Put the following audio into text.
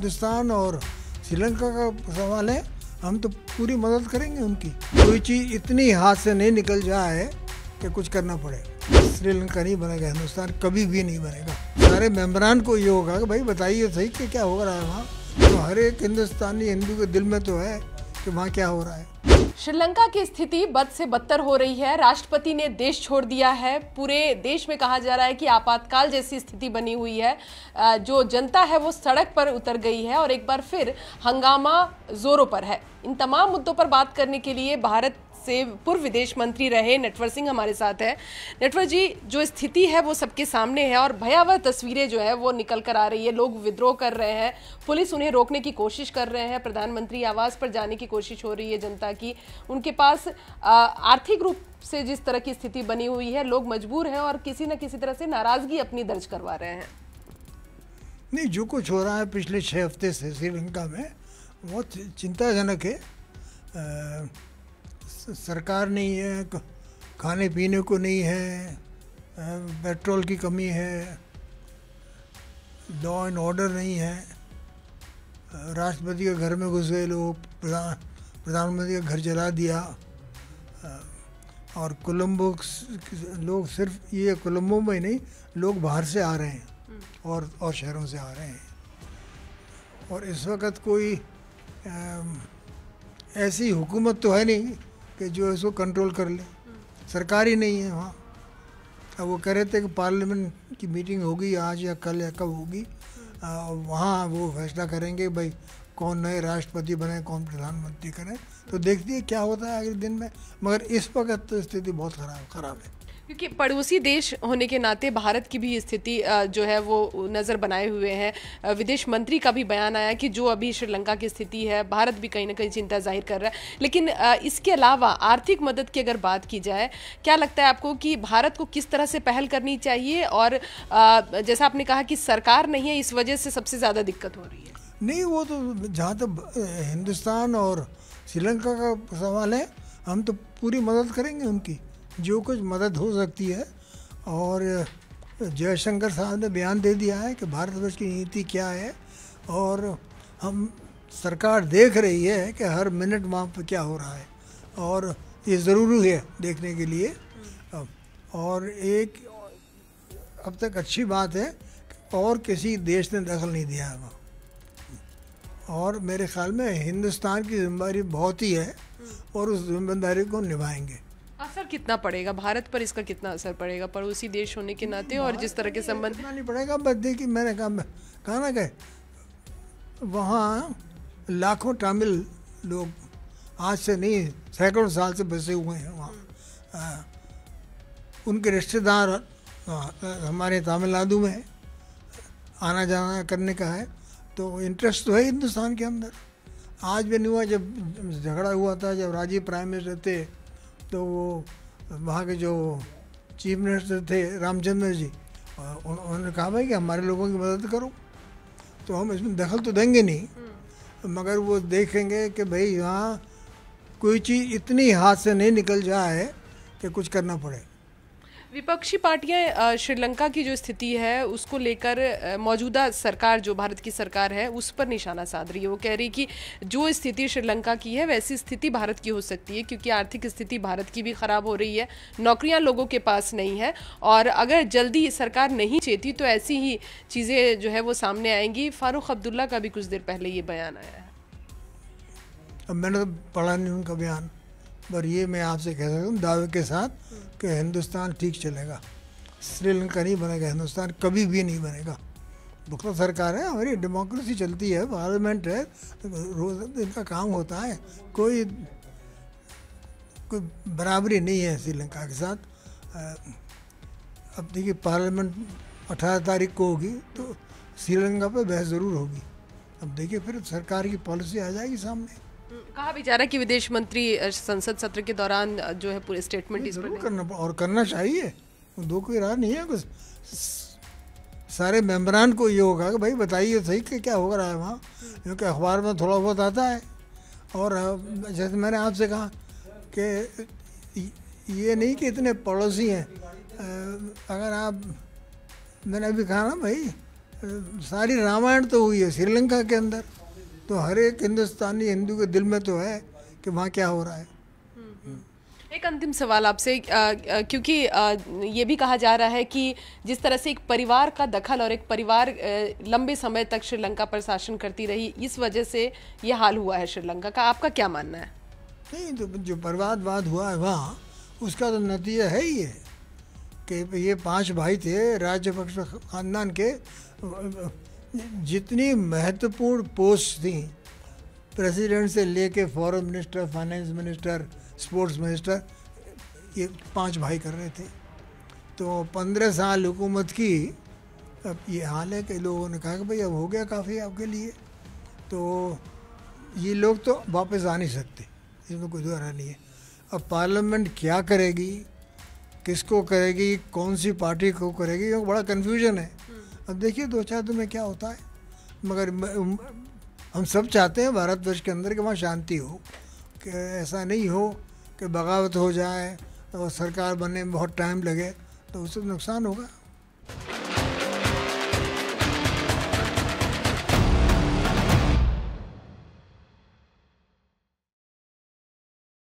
हिंदुस्तान और श्रीलंका का सवाल है, हम तो पूरी मदद करेंगे उनकी। कोई चीज़ इतनी हाथ से नहीं निकल जाए कि कुछ करना पड़े। श्रीलंका नहीं बनेगा, हिंदुस्तान कभी भी नहीं बनेगा। सारे मेंबरान को ये होगा कि भाई बताइए सही कि क्या हो रहा है वहाँ। तो हर एक हिंदुस्तानी हिंदू के दिल में तो है कि वहाँ क्या हो रहा है। श्रीलंका की स्थिति बद से बदतर हो रही है। राष्ट्रपति ने देश छोड़ दिया है। पूरे देश में कहा जा रहा है कि आपातकाल जैसी स्थिति बनी हुई है। जो जनता है वो सड़क पर उतर गई है और एक बार फिर हंगामा जोरों पर है। इन तमाम मुद्दों पर बात करने के लिए भारत से पूर्व विदेश मंत्री रहे नटवर सिंह हमारे साथ है। नटवर जी, जो स्थिति है वो सबके सामने है और भयावह तस्वीरें जो है वो निकल कर आ रही है। लोग विद्रोह कर रहे हैं, पुलिस उन्हें रोकने की कोशिश कर रहे हैं, प्रधानमंत्री आवास पर जाने की कोशिश हो रही है जनता की। उनके पास आर्थिक रूप से जिस तरह की स्थिति बनी हुई है, लोग मजबूर हैं और किसी न किसी तरह से नाराजगी अपनी दर्ज करवा रहे हैं। नहीं, जो कुछ हो रहा है पिछले 6 हफ्ते से श्रीलंका में बहुत चिंताजनक है। सरकार नहीं है, खाने पीने को नहीं है, पेट्रोल की कमी है, लॉ एंड ऑर्डर नहीं है, राष्ट्रपति के घर में घुस गए लोग, प्रधानमंत्री का घर जला दिया। और कोलंबो लोग, सिर्फ ये कोलंबो में ही नहीं, लोग बाहर से आ रहे हैं और शहरों से आ रहे हैं। और इस वक्त कोई ऐसी हुकूमत तो है नहीं कि जो इसको कंट्रोल कर ले। सरकार ही नहीं है वहाँ। अब वो कह रहे थे कि पार्लियामेंट की मीटिंग होगी आज या कल या कब होगी, वहाँ वो फैसला करेंगे भाई कौन नए राष्ट्रपति बने, कौन प्रधानमंत्री करें। तो देखती है क्या होता है अगले दिन में। मगर इस वक्त तो स्थिति बहुत ख़राब है, क्योंकि पड़ोसी देश होने के नाते भारत की भी स्थिति जो है वो नज़र बनाए हुए हैं। विदेश मंत्री का भी बयान आया कि जो अभी श्रीलंका की स्थिति है, भारत भी कहीं ना कहीं चिंता जाहिर कर रहा है। लेकिन इसके अलावा आर्थिक मदद की अगर बात की जाए, क्या लगता है आपको कि भारत को किस तरह से पहल करनी चाहिए? और जैसा आपने कहा कि सरकार नहीं है, इस वजह से सबसे ज़्यादा दिक्कत हो रही है। नहीं, वो तो जहाँ तक हिंदुस्तान और श्रीलंका का सवाल है, हम तो पूरी मदद करेंगे उनकी, जो कुछ मदद हो सकती है। और जयशंकर साहब ने बयान दे दिया है कि भारतवर्ष की नीति क्या है, और हम सरकार देख रही है कि हर मिनट वहाँ पर क्या हो रहा है, और ये ज़रूरी है देखने के लिए। और एक अब तक अच्छी बात है कि और किसी देश ने दखल नहीं दिया है वहाँ। और मेरे ख्याल में हिंदुस्तान की जिम्मेदारी बहुत ही है और उस जिम्मेदारी को निभाएंगे। असर कितना पड़ेगा भारत पर, इसका कितना असर पड़ेगा पड़ोसी देश होने के नाते और जिस तरह के संबंध? नहीं पड़ेगा, बस देखिए मैंने कहा ना कि वहाँ लाखों तमिल लोग आज से नहीं सैकड़ों साल से बसे हुए हैं वहाँ। उनके रिश्तेदार हमारे तमिलनाडु में आना जाना करने का है, तो इंटरेस्ट तो है हिंदुस्तान के अंदर। आज भी नहीं हुआ, जब झगड़ा हुआ था, जब राजीव प्राइम मिनिस्टर थे, तो वो वहाँ के जो चीफ मिनिस्टर थे रामचंद्र जी, उन्होंने कहा भाई कि हमारे लोगों की मदद करो। तो हम इसमें दखल तो देंगे नहीं, मगर वो देखेंगे कि भाई यहाँ कोई चीज़ इतनी हाथ से नहीं निकल जाए कि कुछ करना पड़े। विपक्षी पार्टियां श्रीलंका की जो स्थिति है उसको लेकर मौजूदा सरकार, जो भारत की सरकार है, उस पर निशाना साध रही है। वो कह रही कि जो स्थिति श्रीलंका की है वैसी स्थिति भारत की हो सकती है, क्योंकि आर्थिक स्थिति भारत की भी ख़राब हो रही है, नौकरियां लोगों के पास नहीं है, और अगर जल्दी सरकार नहीं चेती तो ऐसी ही चीज़ें जो है वो सामने आएंगी। फारूक अब्दुल्ला का भी कुछ देर पहले ये बयान आया है। अब मैंने तो पढ़ा नहीं उनका बयान, पर ये मैं आपसे कह सकता हूँ दावे के साथ कि हिंदुस्तान ठीक चलेगा। श्रीलंका नहीं बनेगा, हिंदुस्तान कभी भी नहीं बनेगा। पुख्ता सरकार है, हमारी डेमोक्रेसी चलती है, पार्लियामेंट है, रोज इनका काम होता है। कोई बराबरी नहीं है श्रीलंका के साथ। अब देखिए पार्लियामेंट 18 तारीख को होगी, तो श्रीलंका पर बहस ज़रूर होगी। अब देखिए फिर सरकार की पॉलिसी आ जाएगी सामने। कहा भी जा रहा है कि विदेश मंत्री संसद सत्र के दौरान जो है पूरे स्टेटमेंट इस पर करना और करना चाहिए, दो कोई राह नहीं है। कुछ सारे मेंबरान को ये होगा कि भाई बताइए सही कि क्या हो रहा है वहाँ, क्योंकि अखबार में थोड़ा बहुत आता है। और जैसे मैंने आपसे कहा कि ये नहीं कि इतने पड़ोसी हैं। अगर आप, मैंने अभी कहा ना भाई सारी रामायण तो हुई है श्रीलंका के अंदर, तो हर एक हिंदुस्तानी हिंदू के दिल में तो है कि वहाँ क्या हो रहा है। एक अंतिम सवाल आपसे, क्योंकि ये भी कहा जा रहा है कि जिस तरह से एक परिवार का दखल और एक परिवार लंबे समय तक श्रीलंका पर शासन करती रही, इस वजह से ये हाल हुआ है श्रीलंका का, आपका क्या मानना है? नहीं, तो जो बर्बादवाद हुआ है वहाँ, उसका तो नतीजा है ही है कि ये 5 भाई थे राजपक्ष खानदान के। जितनी महत्वपूर्ण पोस्ट थी, प्रेसिडेंट से लेके foreign minister, finance minister, sports minister, ये 5 भाई कर रहे थे। तो 15 साल हुकूमत की, अब ये हाल है कि लोगों ने कहा कि भाई अब हो गया काफ़ी आपके लिए, तो ये लोग तो वापस आ नहीं सकते, इसमें कोई दोहरा नहीं है। अब पार्लियामेंट क्या करेगी, किसको करेगी, कौन सी पार्टी को करेगी, ये बड़ा कन्फ्यूजन है। अब देखिए 2-4 दिन में क्या होता है, मगर हम सब चाहते हैं भारतवर्ष के अंदर कि वहाँ शांति हो, कि ऐसा नहीं हो कि बगावत हो जाए और सरकार बनने में बहुत टाइम लगे, तो उससे नुकसान होगा।